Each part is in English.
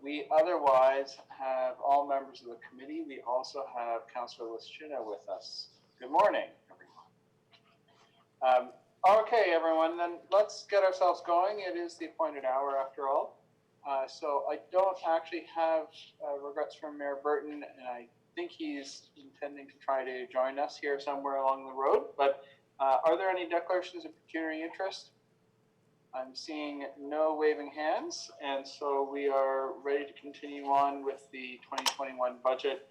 We otherwise have all members of the committee. We also have Councillor Lischina with us. Good morning, everyone. Okay, everyone, then let's get ourselves going. It is the appointed hour after all. So I don't actually have regrets from Mayor Burton, and I think he's intending to try to join us here somewhere along the road. But are there any declarations of pecuniary interest? I'm seeing no waving hands, and so we are ready to continue on with the 2021 budget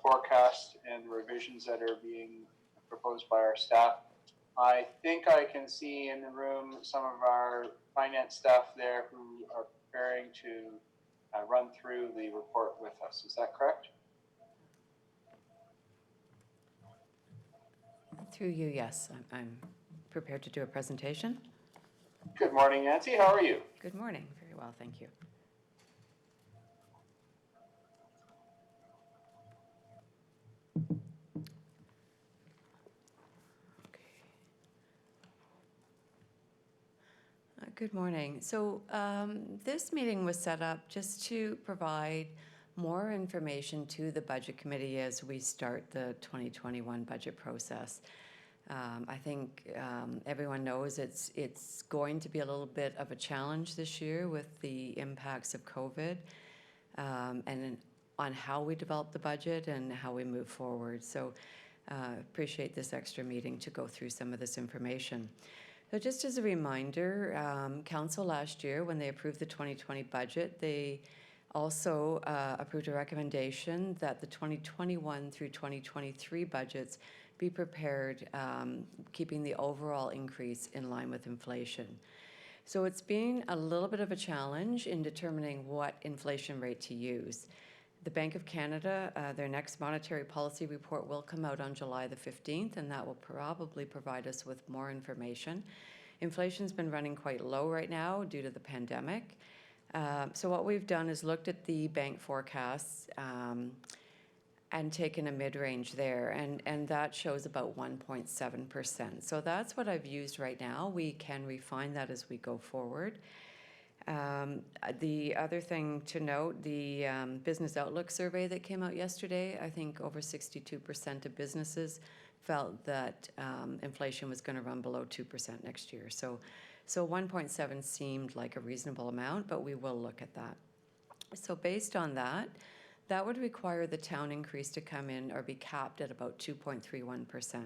forecast and the revisions that are being proposed by our staff. I think I can see in the room some of our finance staff there who are preparing to run through the report with us. Is that correct? Through you, yes. I'm prepared to do a presentation. Good morning, Nancy. How are you? Good morning. Very well, thank you. Good morning. So this meeting was set up just to provide more information to the Budget Committee as we start the 2021 budget process. I think everyone knows it's going to be a little bit of a challenge this year with the impacts of COVID and on how we develop the budget and how we move forward. So appreciate this extra meeting to go through some of this information. So just as a reminder, Council last year, when they approved the 2020 budget, they also approved a recommendation that the 2021 through 2023 budgets be prepared, keeping the overall increase in line with inflation. So it's been a little bit of a challenge in determining what inflation rate to use. The Bank of Canada, their next monetary policy report will come out on July the 15th, and that will probably provide us with more information. Inflation's been running quite low right now due to the pandemic. So what we've done is looked at the bank forecasts and taken a mid-range there, and that shows about 1.7%. So that's what I've used right now. We can refine that as we go forward. The other thing to note, the Business Outlook survey that came out yesterday, I think over 62% of businesses felt that inflation was going to run below 2% next year. So 1.7 seemed like a reasonable amount, but we will look at that. So based on that, that would require the town increase to come in or be capped at about 2.31%.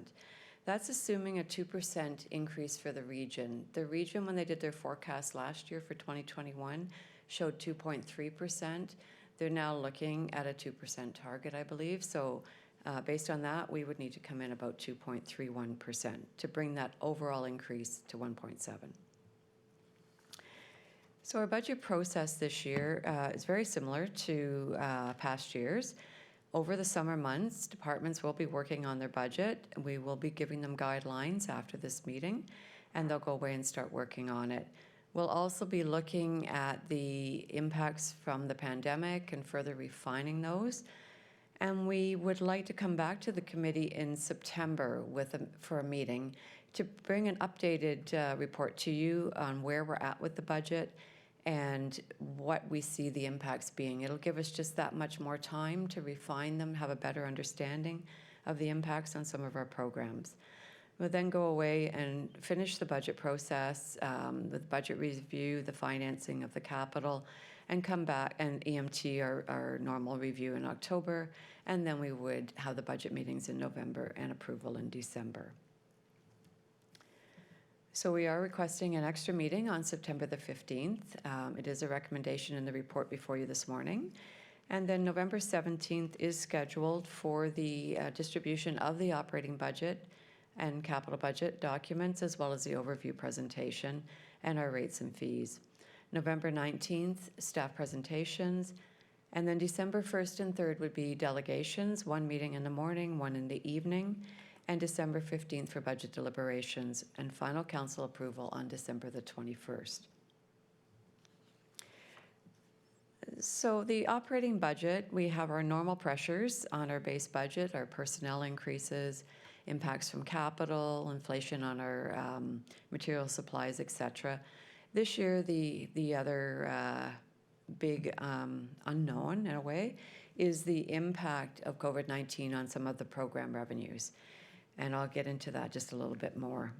That's assuming a 2% increase for the region. The region, when they did their forecast last year for 2021, showed 2.3%. They're now looking at a 2% target, I believe. So based on that, we would need to come in about 2.31% to bring that overall increase to 1.7. So our budget process this year is very similar to past years. Over the summer months, departments will be working on their budget. We will be giving them guidelines after this meeting, and they'll go away and start working on it. We'll also be looking at the impacts from the pandemic and further refining those. And we would like to come back to the committee in September for a meeting to bring an updated report to you on where we're at with the budget and what we see the impacts being. It'll give us just that much more time to refine them, have a better understanding of the impacts on some of our programs. We'll then go away and finish the budget process with budget review, the financing of the capital, and come back and EMT our normal review in October, and then we would have the budget meetings in November and approval in December. So we are requesting an extra meeting on September the 15th. It is a recommendation in the report before you this morning. And then November 17th is scheduled for the distribution of the operating budget and capital budget documents, as well as the overview presentation and our rates and fees. November 19th, staff presentations. And then December 1st and 3rd would be delegations, one meeting in the morning, one in the evening, and December 15th for budget deliberations, and final council approval on December the 21st. So the operating budget, we have our normal pressures on our base budget, our personnel increases, impacts from capital, inflation on our material supplies, etc. This year, the other big unknown in a way is the impact of COVID-19 on some of the program revenues. And I'll get into that just a little bit more.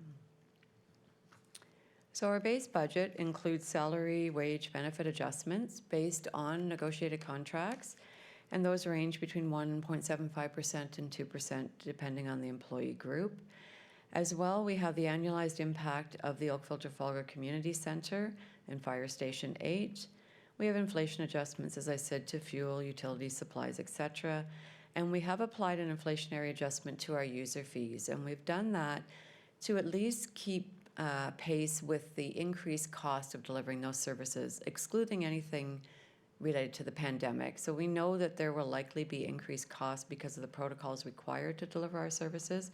So our base budget includes salary, wage, benefit adjustments based on negotiated contracts, and those range between 1.75% and 2% depending on the employee group. As well, we have the annualized impact of the Oakville-Trafalgar Community Centre and Fire Station 8. We have inflation adjustments, as I said, to fuel, utilities, supplies, etc. And we have applied an inflationary adjustment to our user fees, and we've done that to at least keep pace with the increased cost of delivering those services, excluding anything related to the pandemic. So we know that there will likely be increased costs because of the protocols required to deliver our services.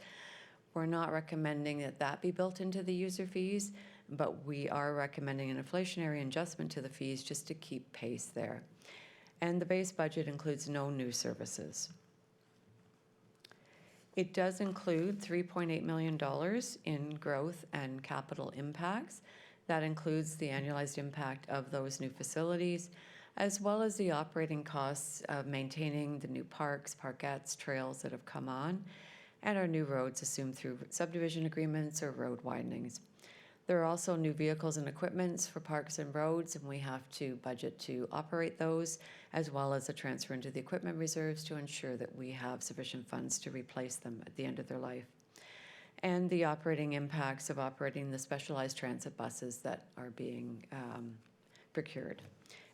We're not recommending that that be built into the user fees, but we are recommending an inflationary adjustment to the fees just to keep pace there. And the base budget includes no new services. It does include $3.8 million in growth and capital impacts. That includes the annualized impact of those new facilities, as well as the operating costs of maintaining the new parks, parkettes, trails that have come on, and our new roads assumed through subdivision agreements or road widenings. There are also new vehicles and equipments for parks and roads, and we have to budget to operate those, as well as a transfer into the equipment reserves to ensure that we have sufficient funds to replace them at the end of their life. And the operating impacts of operating the specialized transit buses that are being procured,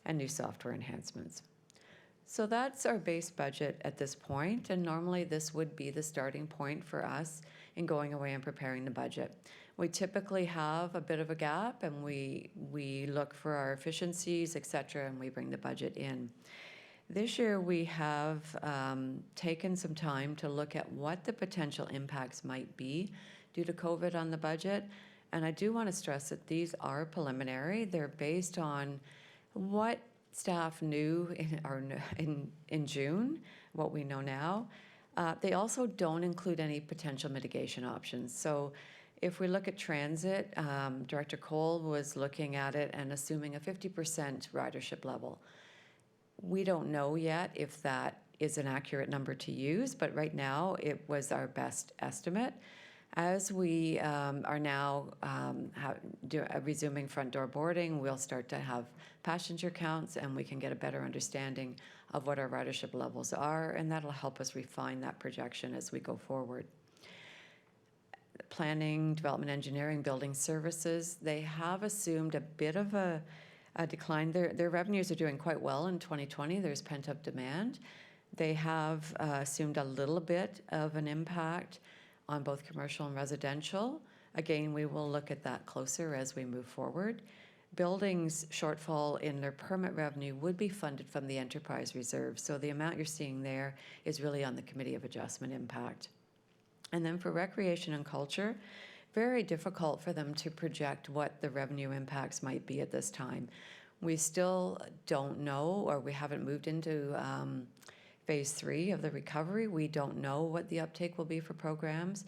and new software enhancements. So that's our base budget at this point, and normally this would be the starting point for us in going away and preparing the budget. We typically have a bit of a gap, and we look for our efficiencies, etc., and we bring the budget in. This year we have taken some time to look at what the potential impacts might be due to COVID on the budget, and I do want to stress that these are preliminary. They're based on what staff knew in June, what we know now. They also don't include any potential mitigation options. So if we look at transit, Director Cole was looking at it and assuming a 50% ridership level. We don't know yet if that is an accurate number to use, but right now it was our best estimate. As we are now resuming front door boarding, we'll start to have passenger counts, and we can get a better understanding of what our ridership levels are, and that'll help us refine that projection as we go forward. Planning, development, engineering, building services, they have assumed a bit of a decline. Their revenues are doing quite well in 2020. There's pent-up demand. They have assumed a little bit of an impact on both commercial and residential. Again, we will look at that closer as we move forward. Buildings' shortfall in their permit revenue would be funded from the enterprise reserve. So the amount you're seeing there is really on the Committee of Adjustment impact. And then for recreation and culture, very difficult for them to project what the revenue impacts might be at this time. We still don't know, or we haven't moved into phase 3 of the recovery. We don't know what the uptake will be for programs.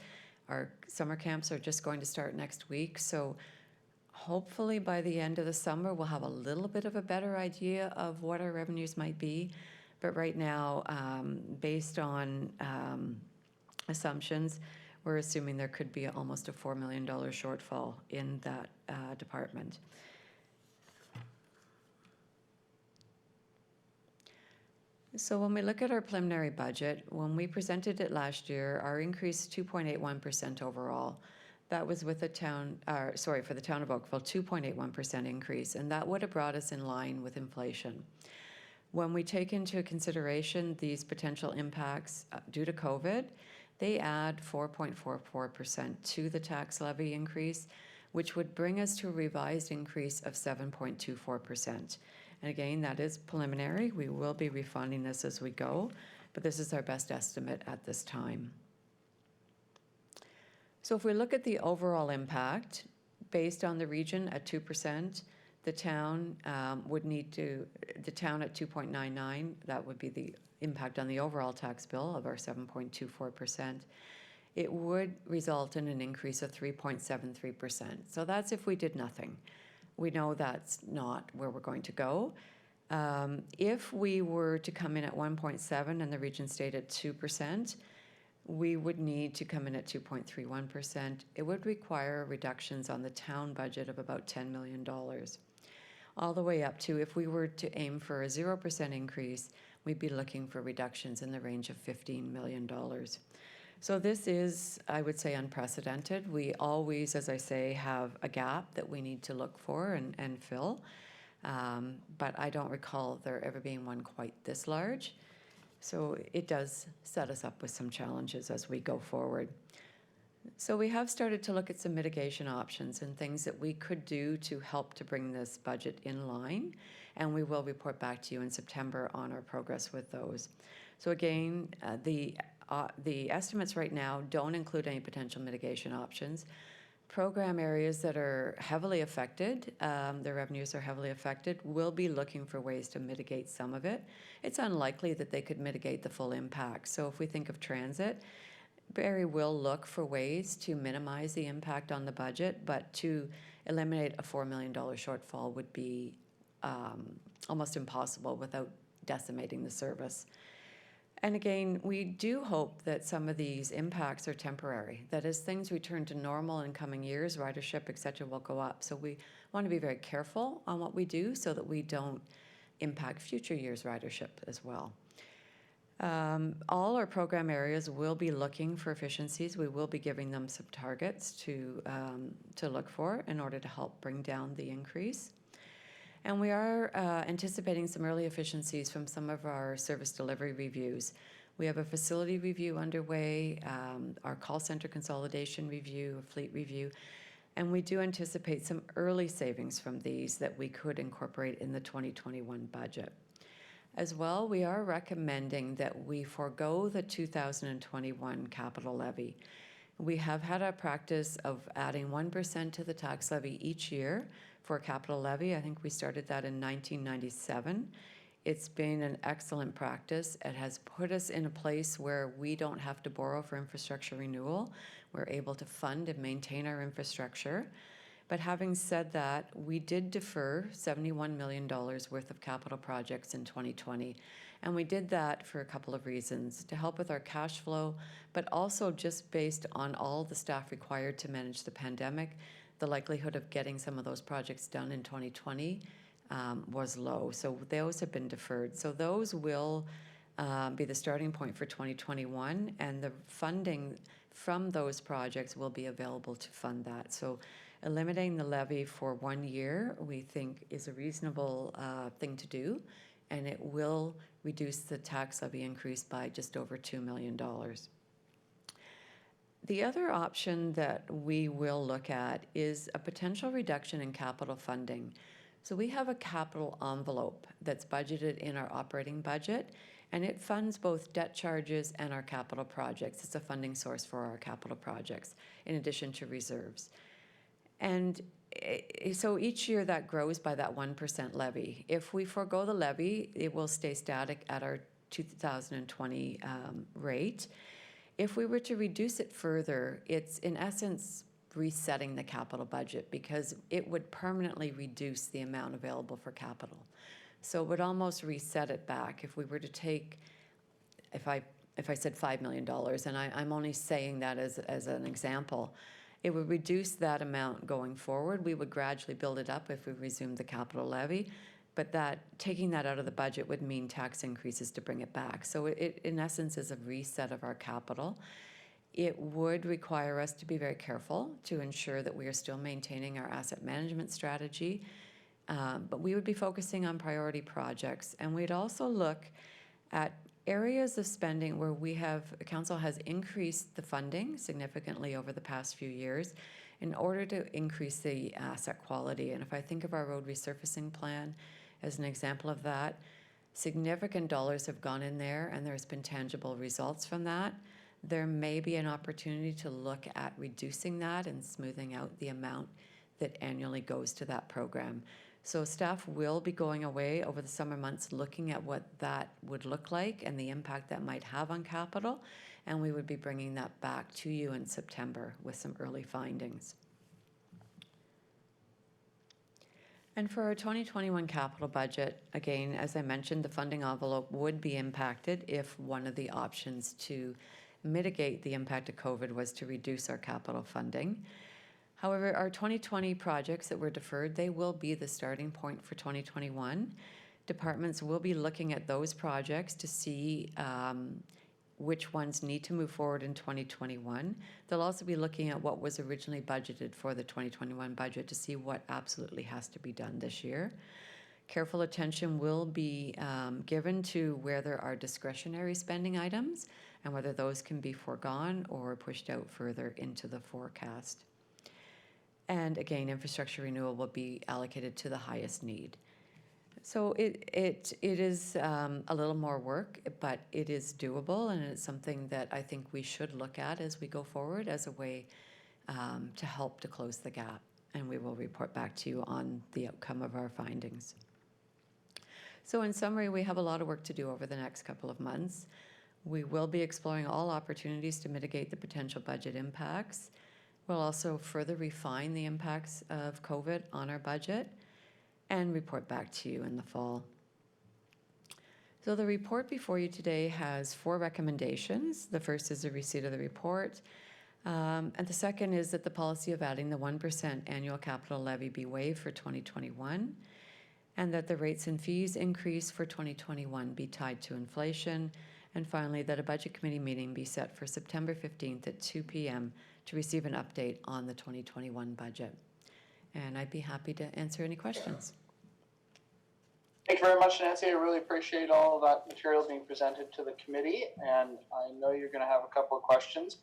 Our summer camps are just going to start next week, so hopefully by the end of the summer we'll have a little bit of a better idea of what our revenues might be. But right now, based on assumptions, we're assuming there could be almost a $4 million shortfall in that department. So when we look at our preliminary budget, when we presented it last year, our increase is 2.81% overall. That was with the town, for the town of Oakville, 2.81% increase, and that would have brought us in line with inflation. When we take into consideration these potential impacts due to COVID, they add 4.44% to the tax levy increase, which would bring us to a revised increase of 7.24%. And again, that is preliminary. We will be refining this as we go, but this is our best estimate at this time. So if we look at the overall impact, based on the region at 2%, the town the town at 2.99, that would be the impact on the overall tax bill of our 7.24%. It would result in an increase of 3.73%. So that's if we did nothing. We know that's not where we're going to go. If we were to come in at 1.7 and the region stayed at 2%, we would need to come in at 2.31%. It would require reductions on the town budget of about $10 million. All the way up to, if we were to aim for a 0% increase, we'd be looking for reductions in the range of $15 million. So this is, I would say, unprecedented. We always, as I say, have a gap that we need to look for and fill. But I don't recall there ever being one quite this large. So it does set us up with some challenges as we go forward. So we have started to look at some mitigation options and things that we could do to help to bring this budget in line. And we will report back to you in September on our progress with those. So again, the estimates right now don't include any potential mitigation options. Program areas that are heavily affected, their revenues are heavily affected, will be looking for ways to mitigate some of it. It's unlikely that they could mitigate the full impact. So if we think of transit, Barrie will look for ways to minimize the impact on the budget, but to eliminate a $4 million shortfall would be almost impossible without decimating the service. And again, we do hope that some of these impacts are temporary, that as things return to normal in coming years, ridership, et cetera, will go up. So we want to be very careful on what we do so that we don't impact future years' ridership as well. All our program areas will be looking for efficiencies. We will be giving them some targets to look for in order to help bring down the increase. And we are anticipating some early efficiencies from some of our service delivery reviews. We have a facility review underway, our call center consolidation review, a fleet review, and we do anticipate some early savings from these that we could incorporate in the 2021 budget. As well, we are recommending that we forego the 2021 capital levy. We have had a practice of adding 1% to the tax levy each year for a capital levy. I think we started that in 1997. It's been an excellent practice. It has put us in a place where we don't have to borrow for infrastructure renewal. We're able to fund and maintain our infrastructure. But having said that, we did defer $71 million worth of capital projects in 2020. And we did that for a couple of reasons, to help with our cash flow, but also just based on all the staff required to manage the pandemic, the likelihood of getting some of those projects done in 2020 was low. So those have been deferred. So those will be the starting point for 2021, and the funding from those projects will be available to fund that. So eliminating the levy for 1 year, we think, is a reasonable thing to do, and it will reduce the tax levy increase by just over $2 million. The other option that we will look at is a potential reduction in capital funding. So we have a capital envelope that's budgeted in our operating budget, and it funds both debt charges and our capital projects. It's a funding source for our capital projects, in addition to reserves. And so each year that grows by that 1% levy. If we forego the levy, it will stay static at our 2020 rate. If we were to reduce it further, it's in essence resetting the capital budget, because it would permanently reduce the amount available for capital. So it would almost reset it back. If we were to take, if I said $5 million, and I'm only saying that as an example, it would reduce that amount going forward. We would gradually build it up if we resumed the capital levy, but taking that out of the budget would mean tax increases to bring it back. So it in essence is a reset of our capital. It would require us to be very careful to ensure that we are still maintaining our asset management strategy, but we would be focusing on priority projects, and we'd also look at areas of spending where council has increased the funding significantly over the past few years in order to increase the asset quality. And if I think of our road resurfacing plan as an example of that, significant dollars have gone in there, and there's been tangible results from that. There may be an opportunity to look at reducing that and smoothing out the amount that annually goes to that program. So staff will be going away over the summer months looking at what that would look like and the impact that might have on capital, and we would be bringing that back to you in September with some early findings. And for our 2021 capital budget, again, as I mentioned, the funding envelope would be impacted if one of the options to mitigate the impact of COVID was to reduce our capital funding. However, our 2020 projects that were deferred, they will be the starting point for 2021. Departments will be looking at those projects to see which ones need to move forward in 2021. They'll also be looking at what was originally budgeted for the 2021 budget to see what absolutely has to be done this year. Careful attention will be given to where there are discretionary spending items and whether those can be foregone or pushed out further into the forecast. And again, infrastructure renewal will be allocated to the highest need. So it is a little more work, but it is doable, and it's something that I think we should look at as we go forward as a way to help to close the gap. And we will report back to you on the outcome of our findings. So in summary, we have a lot of work to do over the next couple of months. We will be exploring all opportunities to mitigate the potential budget impacts. We'll also further refine the impacts of COVID on our budget and report back to you in the fall. So the report before you today has 4 recommendations. The first is the receipt of the report. And the second is that the policy of adding the 1% annual capital levy be waived for 2021, and that the rates and fees increase for 2021 be tied to inflation. And finally, that a budget committee meeting be set for September 15th at 2 p.m. to receive an update on the 2021 budget. And I'd be happy to answer any questions. Thank you very much, Nancy. I really appreciate all of that material being presented to the committee, and I know you're going to have a couple of questions.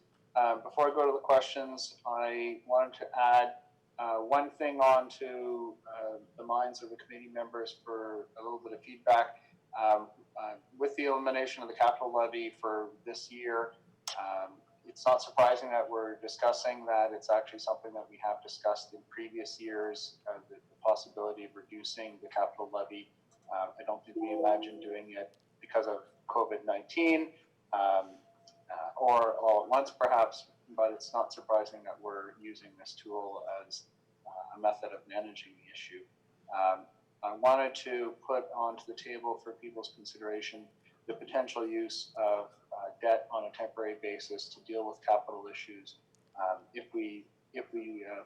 Before I go to the questions, I wanted to add one thing on to the minds of the committee members for a little bit of feedback. With the elimination of the capital levy for this year, it's not surprising that we're discussing that. It's actually something that we have discussed in previous years, the possibility of reducing the capital levy. I don't think we imagined doing it because of COVID-19 or all at once perhaps, but it's not surprising that we're using this tool as a method of managing the issue. I wanted to put onto the table for people's consideration the potential use of debt on a temporary basis to deal with capital issues if we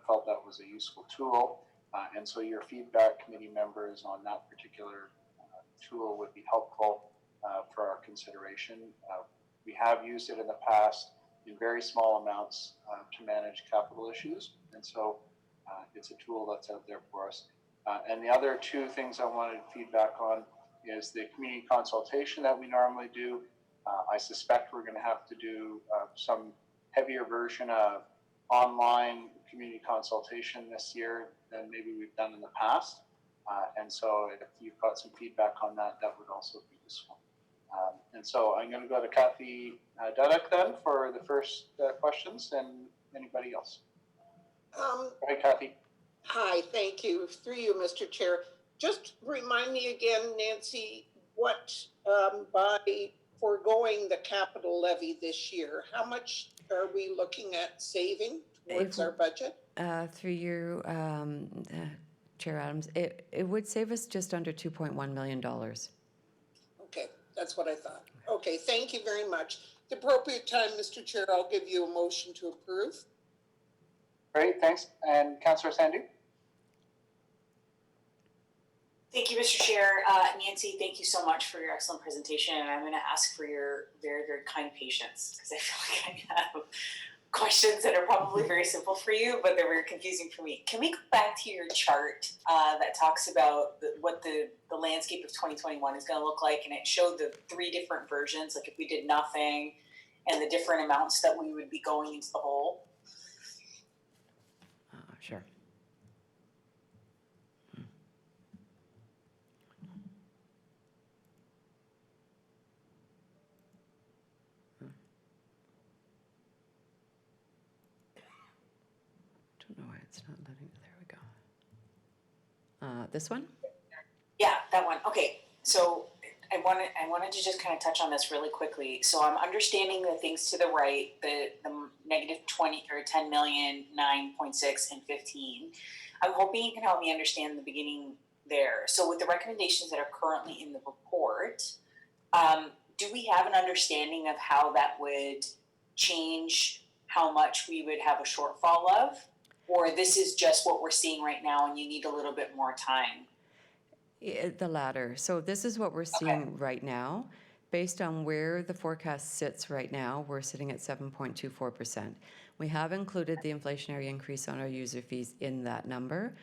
felt that was a useful tool. And so your feedback, committee members, on that particular tool would be helpful for our consideration. We have used it in the past in very small amounts to manage capital issues, and so it's a tool that's out there for us. And the other 2 things I wanted feedback on is the community consultation that we normally do. I suspect we're going to have to do some heavier version of online community consultation this year than maybe we've done in the past. And so if you've got some feedback on that, that would also be useful. And so I'm going to go to Kathy Dudek then for the first questions, and anybody else. Hi, Kathy. Hi, thank you. Through you, Mr. Chair. Just remind me again, Nancy, what by foregoing the capital levy this year, how much are we looking at saving towards our budget? Through you, Chair Adams, it would save us just under $2.1 million. Okay, that's what I thought. Okay, thank you very much. At the appropriate time, Mr. Chair, I'll give you a motion to approve. Great, thanks. And Councillor Sandu? Thank you, Mr. Chair. Nancy, thank you so much for your excellent presentation. And I'm going to ask for your very, very kind patience because I feel like I have questions that are probably very simple for you, but they're very confusing for me. Can we go back to your chart that talks about what the landscape of 2021 is going to look like? And it showed the 3 different versions, like if we did nothing and the different amounts that we would be going into the hole. Sure. Don't know why it's not letting. There we go. This one? Yeah, that one. Okay, so I wanted to just kind of touch on this really quickly. So I'm understanding the things to the right, the negative 20 or 10 million, 9.6 and 15. I'm hoping you can help me understand the beginning there. So with the recommendations that are currently in the report, do we have an understanding of how that would change how much we would have a shortfall of? Or this is just what we're seeing right now and you need a little bit more time? The latter. So this is what we're seeing right now. Based on where the forecast sits right now, we're sitting at 7.24%. We have included the inflationary increase on our user fees in that number,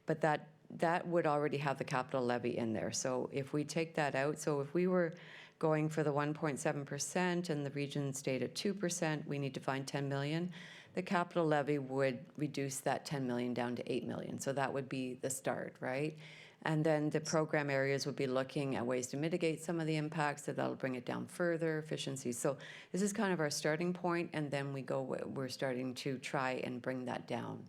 but that would already have the capital levy in there. So if we take that out, so if we were going for the 1.7% and the region stayed at 2%, we need to find 10 million. The capital levy would reduce that 10 million down to 8 million. So that would be the start, right? And then the program areas would be looking at ways to mitigate some of the impacts, so that'll bring it down further, efficiency. So this is kind of our starting point, and then we're starting to try and bring that down.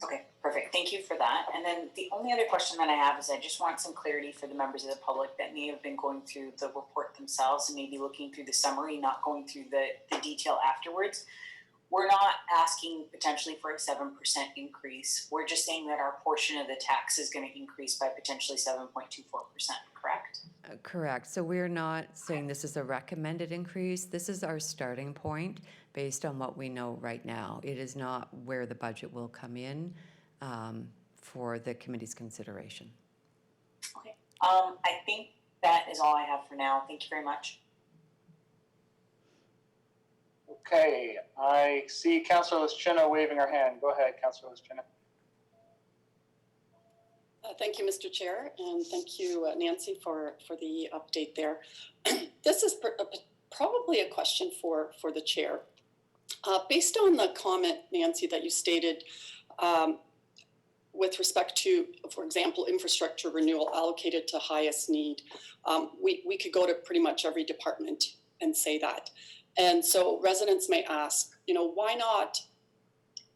Okay, perfect. Thank you for that. And then the only other question that I have is I just want some clarity for the members of the public that may have been going through the report themselves and maybe looking through the summary, not going through the detail afterwards. We're not asking potentially for a 7% increase. We're just saying that our portion of the tax is going to increase by potentially 7.24%, correct? Correct. So we're not saying this is a recommended increase. This is our starting point based on what we know right now. It is not where the budget will come in for the committee's consideration. Okay. I think that is all I have for now. Thank you very much. Okay, I see Councillor Lischina waving her hand. Go ahead, Councillor Lischina. Thank you, Mr. Chair, and thank you, Nancy, for the update there. This is probably a question for the chair. Based on the comment, Nancy, that you stated with respect to, for example, infrastructure renewal allocated to highest need, we could go to pretty much every department and say that. And so residents may ask, why not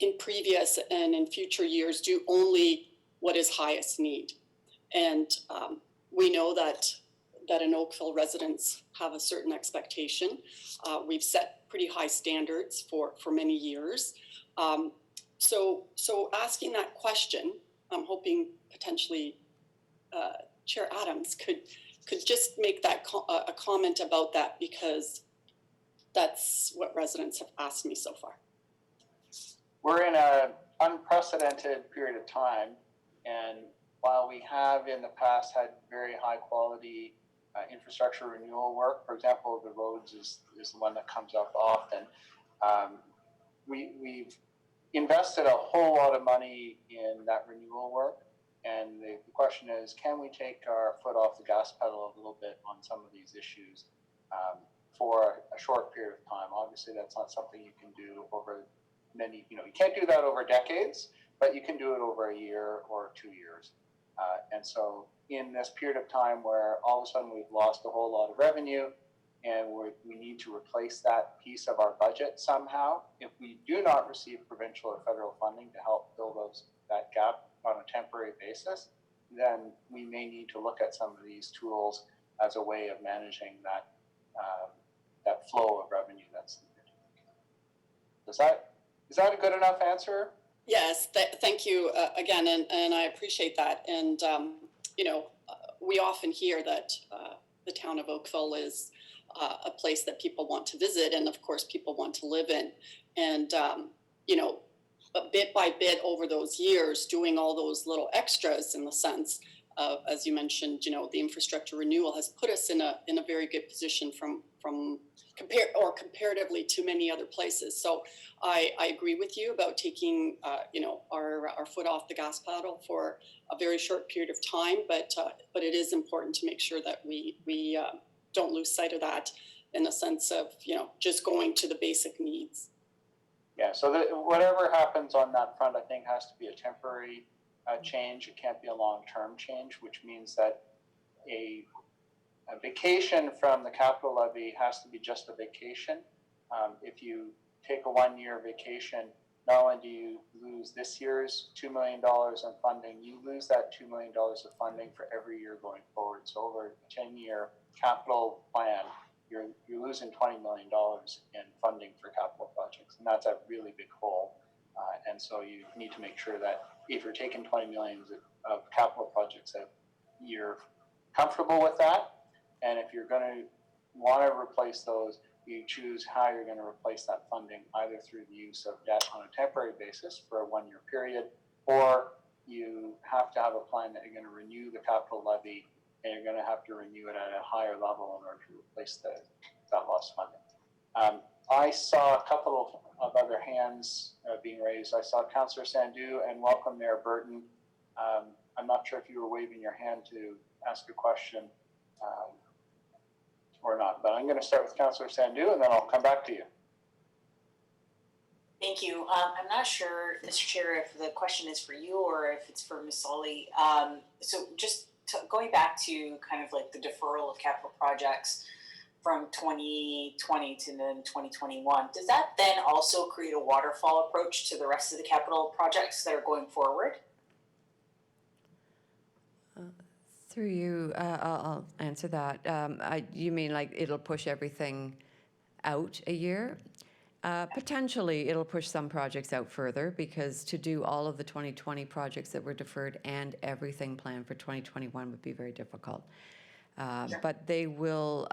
in previous and in future years do only what is highest need? And we know that in Oakville, residents have a certain expectation. We've set pretty high standards for many years. So asking that question, I'm hoping potentially Chair Adams could just make that a comment about that, because that's what residents have asked me so far. We're in an unprecedented period of time, and while we have in the past had very high quality infrastructure renewal work, for example, the roads is the one that comes up often, we've invested a whole lot of money in that renewal work, and the question is, can we take our foot off the gas pedal a little bit on some of these issues for a short period of time? Obviously, that's not something you can do over many, you can't do that over decades, but you can do it over a year or 2 years. And so in this period of time where all of a sudden we've lost a whole lot of revenue and we need to replace that piece of our budget somehow, if we do not receive provincial or federal funding to help fill that gap on a temporary basis, then we may need to look at some of these tools as a way of managing that flow of revenue that's needed. Is that a good enough answer? Yes, thank you again, and I appreciate that. And we often hear that the town of Oakville is a place that people want to visit, and of course people want to live in. And bit by bit over those years, doing all those little extras in the sense of, as you mentioned, the infrastructure renewal has put us in a very good position from comparatively to many other places. So I agree with you about taking our foot off the gas pedal for a very short period of time, but it is important to make sure that we don't lose sight of that in the sense of just going to the basic needs. Yeah, so whatever happens on that front, I think, has to be a temporary change. It can't be a long-term change, which means that a vacation from the capital levy has to be just a vacation. If you take a 1-year vacation, not only do you lose this year's $2 million in funding, you lose that $2 million of funding for every year going forward. So over a 10-year capital plan, you're losing $20 million in funding for capital projects, and that's a really big hole. And so you need to make sure that if you're taking $20 million of capital projects. If you're comfortable with that, and if you're going to want to replace those, you choose how you're going to replace that funding, either through the use of debt on a temporary basis for a 1-year period, or you have to have a plan that you're going to renew the capital levy, and you're going to have to renew it at a higher level in order to replace that lost funding. I saw a couple of other hands being raised. I saw Councillor Sandhu and welcome Mayor Burton. I'm not sure if you were waving your hand to ask a question or not, but I'm going to start with Councillor Sandhu and then I'll come back to you. Thank you. I'm not sure, Mr. Chair, if the question is for you or if it's for Ms. Solly. So just going back to kind of like the deferral of capital projects from 2020 to then 2021, does that then also create a waterfall approach to the rest of the capital projects that are going forward? Through you, I'll answer that. You mean like it'll push everything out a year? Potentially, it'll push some projects out further, because to do all of the 2020 projects that were deferred and everything planned for 2021 would be very difficult. But they will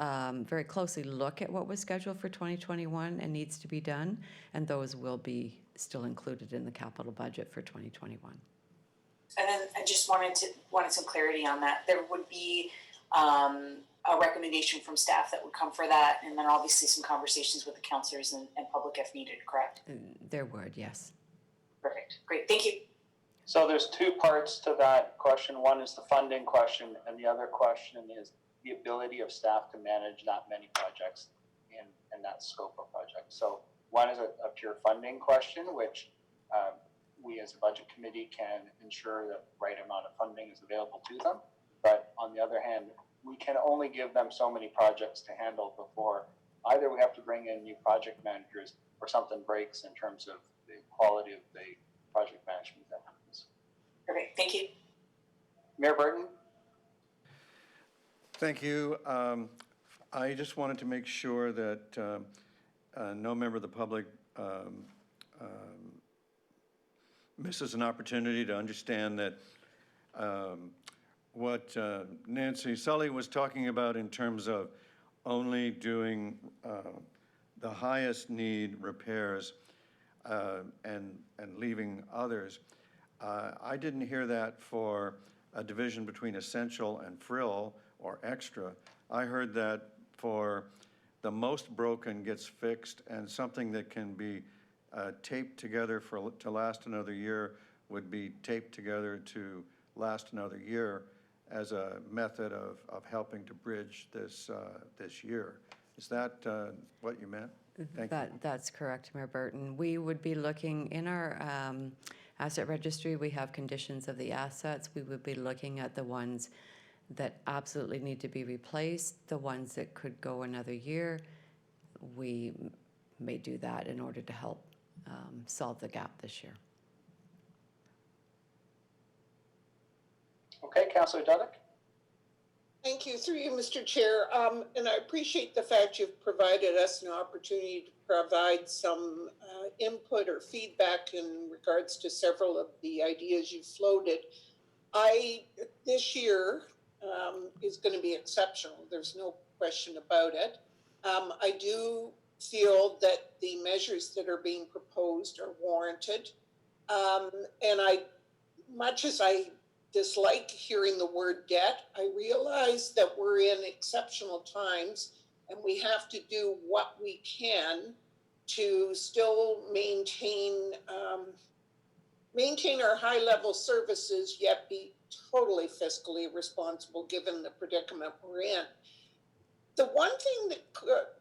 very closely look at what was scheduled for 2021 and needs to be done, and those will be still included in the capital budget for 2021. And then I just wanted some clarity on that. There would be a recommendation from staff that would come for that, and then obviously some conversations with the councillors and public if needed, correct? There would, yes. Perfect. Great. Thank you. So there's two parts to that question. One is the funding question, and the other question is the ability of staff to manage that many projects in that scope of projects. So one is a pure funding question, which we as a budget committee can ensure that the right amount of funding is available to them. But on the other hand, we can only give them so many projects to handle before either we have to bring in new project managers or something breaks in terms of the quality of the project management that happens. Perfect. Thank you. Mayor Burton? Thank you. I just wanted to make sure that no member of the public misses an opportunity to understand that what Nancy Sully was talking about in terms of only doing the highest need repairs and leaving others. I didn't hear that for a division between essential and frill or extra. I heard that for the most broken gets fixed, and something that can be taped together to last another year would be taped together to last another year as a method of helping to bridge this year. Is that what you meant? Thank you. That's correct, Mayor Burton. We would be looking in our asset registry. We have conditions of the assets. We would be looking at the ones that absolutely need to be replaced, the ones that could go another year. We may do that in order to help solve the gap this year. Okay, Councillor Dudek? Thank you, through you, Mr. Chair. And I appreciate the fact you've provided us an opportunity to provide some input or feedback in regards to several of the ideas you floated. This year is going to be exceptional. There's no question about it. I do feel that the measures that are being proposed are warranted. And much as I dislike hearing the word debt, I realize that we're in exceptional times and we have to do what we can to still maintain our high level services, yet be totally fiscally responsible given the predicament we're in. The one thing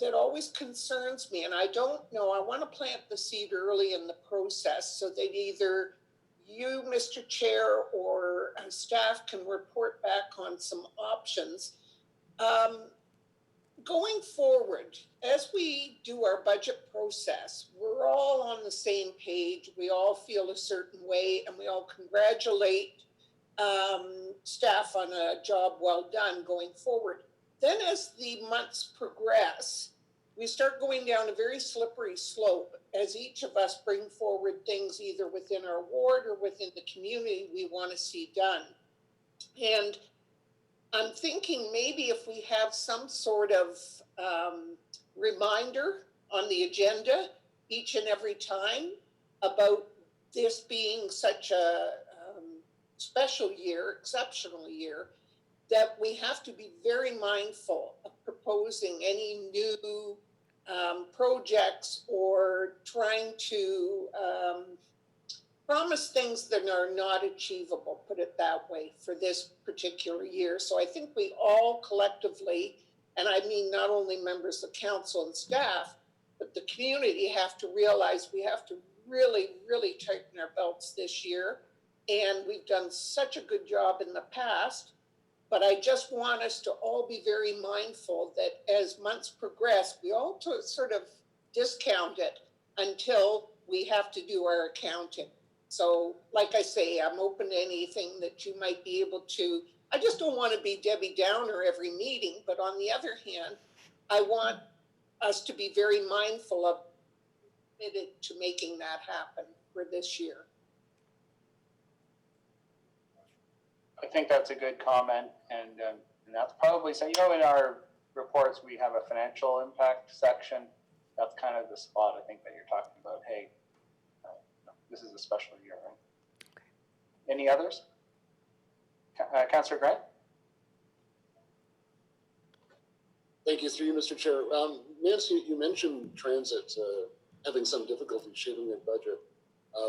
that always concerns me, and I don't know, I want to plant the seed early in the process so that either you, Mr. Chair, or staff can report back on some options. Going forward, as we do our budget process, we're all on the same page. We all feel a certain way, and we all congratulate staff on a job well done going forward. Then as the months progress, we start going down a very slippery slope as each of us bring forward things either within our ward or within the community we want to see done. And I'm thinking maybe if we have some sort of reminder on the agenda each and every time about this being such a special year, exceptional year, that we have to be very mindful of proposing any new projects or trying to promise things that are not achievable, put it that way, for this particular year. So I think we all collectively, and I mean not only members of council and staff, but the community have to realize we have to really, really tighten our belts this year. And we've done such a good job in the past, but I just want us to all be very mindful that as months progress, we all sort of discount it until we have to do our accounting. So like I say, I'm open to anything that you might be able to. I just don't want to be Debbie Downer every meeting, but on the other hand, I want us to be very mindful of committed to making that happen for this year. I think that's a good comment, and that's probably, so, in our reports, we have a financial impact section. That's kind of the spot, I think, that you're talking about. Hey, this is a special year, right? Okay. Any others? Councillor Grant? Thank you, through you, Mr. Chair. Nancy, you mentioned transit having some difficulty shaping their budget,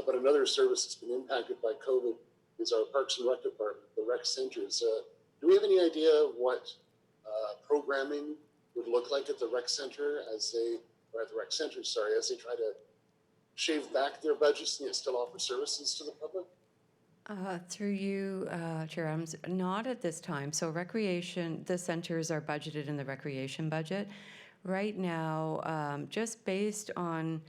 but another service that's been impacted by COVID is our Parks and Rec department, the rec centers. Do we have any idea of what programming would look like at the rec center as they try to shave back their budgets and yet still offer services to the public? Through you, Chair Adams, not at this time. So recreation, the centers are budgeted in the recreation budget. Right now, just based on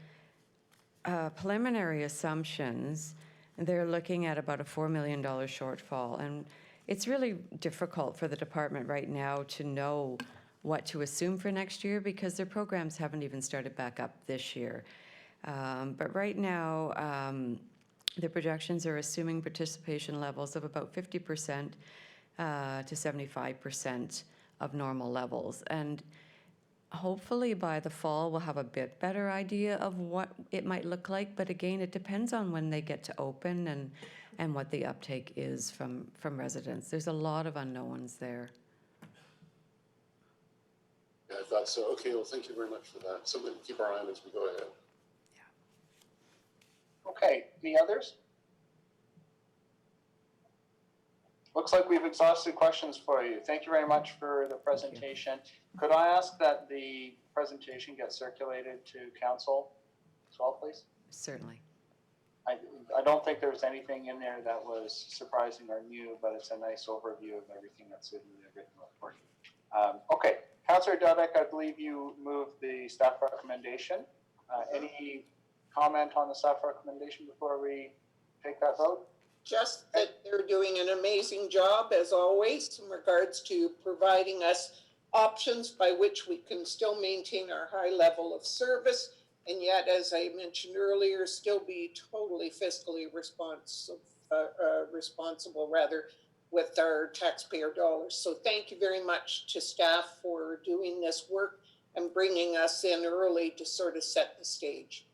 preliminary assumptions, they're looking at about a $4 million shortfall. And it's really difficult for the department right now to know what to assume for next year because their programs haven't even started back up this year. But right now, the projections are assuming participation levels of about 50% to 75% of normal levels. And hopefully by the fall, we'll have a bit better idea of what it might look like. But again, it depends on when they get to open and what the uptake is from residents. There's a lot of unknowns there. Yeah, I thought so. Okay, well, thank you very much for that. Something to keep our eye on as we go ahead. Okay, any others? Looks like we've exhausted questions for you. Thank you very much for the presentation. Could I ask that the presentation get circulated to council as well, please? Certainly. I don't think there's anything in there that was surprising or new, but it's a nice overview of everything that's in the written report. Okay, Councillor Dudek, I believe you moved the staff recommendation. Any comment on the staff recommendation before we take that vote? Just that they're doing an amazing job, as always, in regards to providing us options by which we can still maintain our high level of service, and yet, as I mentioned earlier, still be totally fiscally responsible with our taxpayer dollars. So thank you very much to staff for doing this work and bringing us in early to sort of set the stage.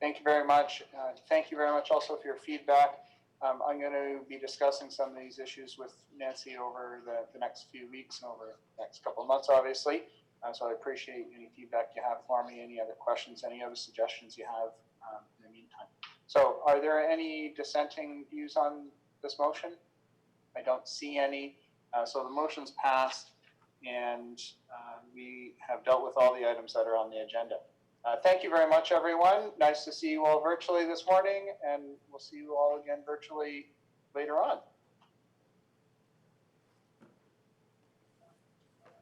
Thank you very much. Thank you very much also for your feedback. I'm going to be discussing some of these issues with Nancy over the next few weeks and over the next couple of months, obviously. So I appreciate any feedback you have for me, any other questions, any other suggestions you have in the meantime. So are there any dissenting views on this motion? I don't see any. So the motion's passed, and we have dealt with all the items that are on the agenda. Thank you very much, everyone. Nice to see you all virtually this morning, and we'll see you all again virtually later on.